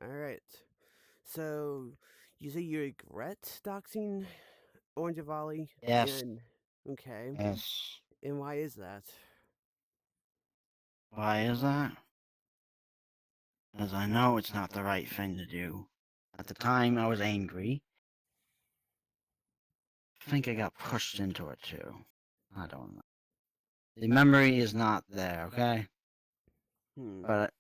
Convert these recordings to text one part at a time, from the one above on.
All right. So you say you regret doxing Orange Valley, Yes, and okay, yes. and why is that? Why is that? Because I know it's not the right thing to do. At the time, I was angry. I think I got pushed into it too. I don't know. The memory is not there, okay? Hmm. But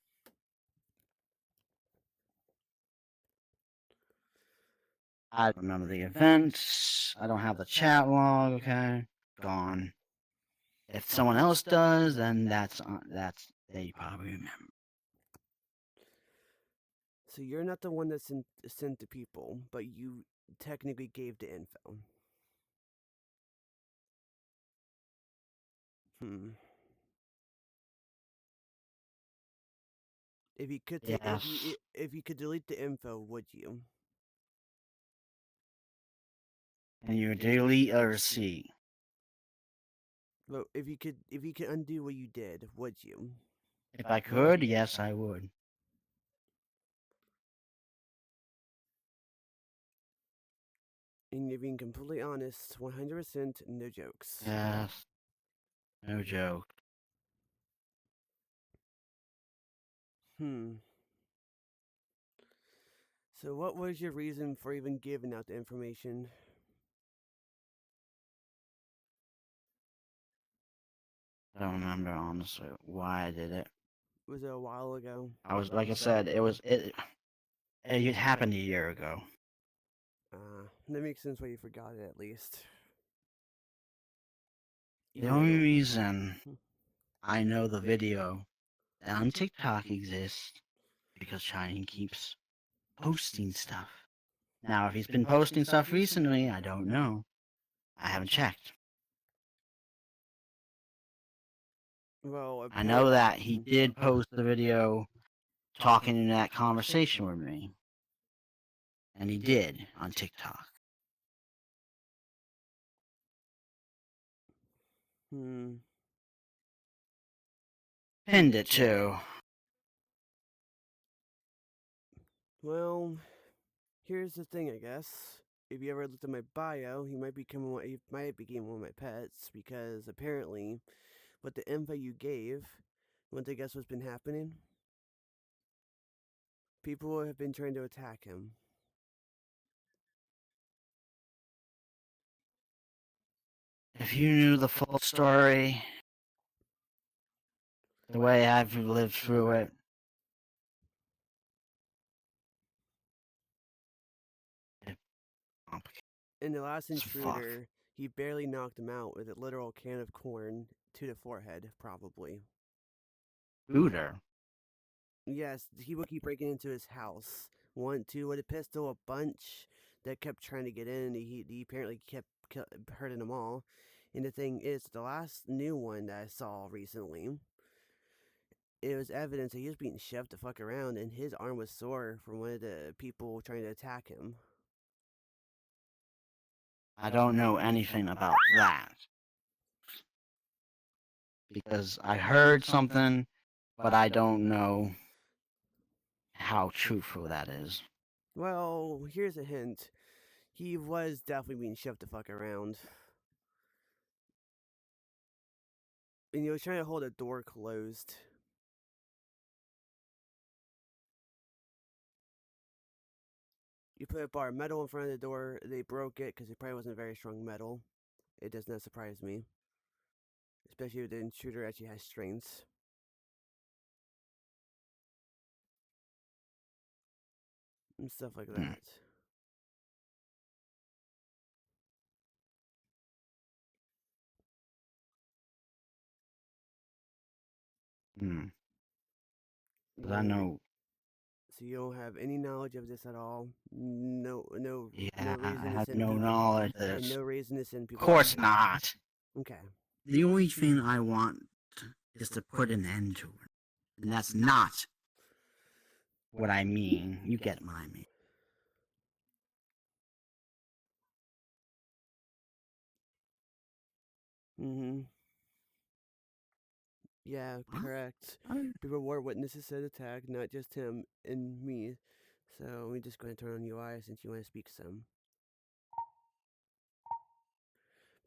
I remember the events. I don't have the chat log, okay? Gone. If someone else does, then that's they probably remember. So you're not the one that sent to people, but you technically gave the info. Hmm. If you could Yes. if you could delete the info, would you? And you delete a receipt. Well, if you could undo what you did, would you? If I could, yes, I would. And you're being completely honest, 100%, no jokes. Yes. No joke. Hmm. So what was your reason for even giving out the information? I don't remember honestly why I did it. Was it a while ago? I was like I said, it happened a year ago. That makes sense why you forgot it at least. The Even only though, reason I know the video on TikTok exists because Shiny keeps posting stuff. Now, if he's been posting stuff recently, I don't know. I haven't checked. well, I know apparently, that he did post the video talking in that conversation with me, and he did on TikTok. hmm. Pinned it too. Well, here's the thing, I guess. If you ever looked at my bio, you might become one of my pets because apparently, with the info you gave, you want to guess what's been happening? People have been trying to attack him. If you knew the full story, the way I've lived through it, it's complicated And the last as fuck. intruder, he barely knocked him out with a literal can of corn to the forehead, probably. Scooter. Yes, he would keep breaking into his house. One, two, with a pistol, a bunch that kept trying to get in. He apparently kept hurting them all. And the thing is, the last new one that I saw recently, it was evidence that he was being shoved the fuck around, and his arm was sore from one of the people trying to attack him. I don't know anything about that because I heard something, but I don't know how truthful that is. Well, here's a hint. He was definitely being shoved the fuck around. And he was trying to hold a door closed. You put a bar of metal in front of the door, they broke it because it probably wasn't very strong metal. It does not surprise me, especially if the intruder actually has strengths and stuff like Hmm. that. Hmm. 'Cause I Well, know, so you don't have any knowledge of this at all. No yeah, I reason to have send no people, knowledge of and this. no reason to send Of people to course him. not. Okay. The only thing I want is to put an end to it. And that's not what I mean. You get what I mean. Mm-hmm. Yeah, Huh? correct. People were witnesses to the attack, not just him and me. So let me just go ahead and turn on UI since you want to speak some.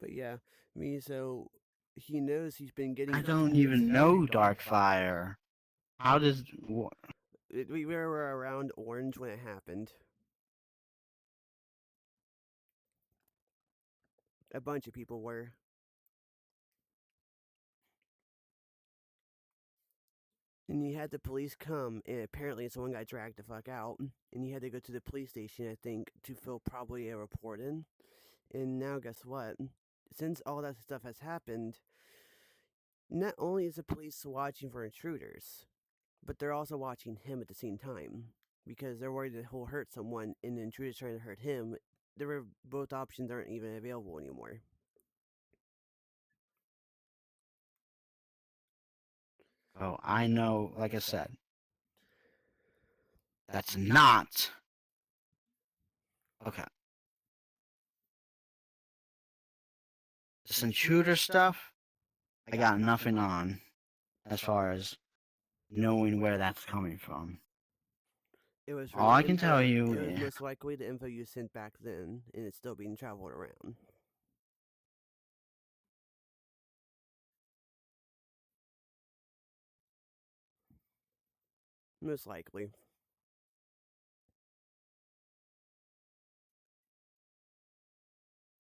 But yeah, I mean, so he knows he's been I getting. don't even know Darkfire. How does We were around Orange when it happened. A bunch of people were. And you had the police come, and apparently someone got dragged the fuck out. And you had to go to the police station, I think, to fill probably a report in. And now, guess what? Since all that stuff has happened, not only is the police watching for intruders, but they're also watching him at the same time because they're worried that he'll hurt someone, and the intruder's trying to hurt him. Both options aren't even available anymore. Oh, I know, like I said, that's not okay. This intruder stuff, I got nothing on as far as knowing where that's coming from. It was from All the I can tell info. you It was is most likely the info you sent back then, and it's still being traveled around. Most likely.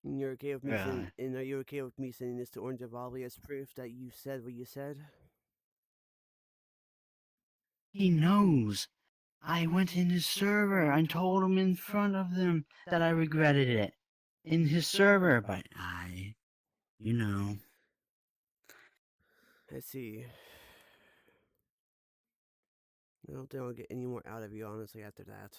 And you're okay with me sending? really. And are you okay with me sending this to Orange Volley as proof that you said what you said? He knows. I went in his server and told him in front of them that I regretted it. In his server, but you know. Let's see. I don't think I'll get any more out of you, honestly, after that.